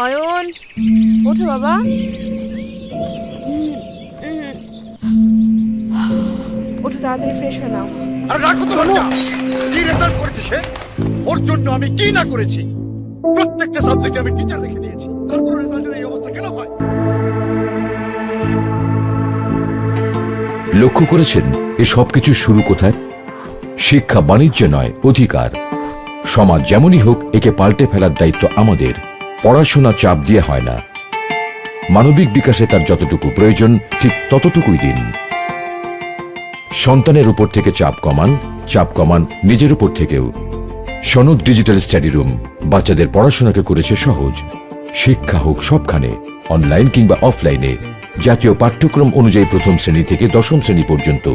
অয়ন, ওঠো বাবা। ওঠো, তাড়াতাড়ি ফ্রেশ হয়ে নাও। আর রাখো তো বাচ্চা। কি রেজাল্ট করেছে সে? ওর জন্য আমি কি না করেছি। প্রত্যেকটা সাবজেক্টে আমি টিচার রেখে দিয়েছি, তারপর রেজাল্টের এই অবস্থা কেন হয়? লক্ষ্য করেছেন এ সবকিছু শুরু কোথায়? শিক্ষা বাণিজ্য নয়, অধিকার। সমাজ যেমনই হোক, একে পাল্টে ফেলার দায়িত্ব আমাদের। পড়াশোনা চাপ দিয়ে হয় না, মানবিক বিকাশে তার যতটুকু প্রয়োজন ঠিক ততটুকুই দিন। সন্তানের উপর থেকে চাপ কমান নিজের উপর থেকেও। সনদ ডিজিটাল স্টাডি রুম বাচ্চাদের পড়াশোনাকে করেছে সহজ। শিক্ষা হোক সবখানে, অনলাইন কিংবা অফলাইনে। জাতীয় পাঠ্যক্রম অনুযায়ী প্রথম শ্রেণী থেকে দশম শ্রেণী পর্যন্ত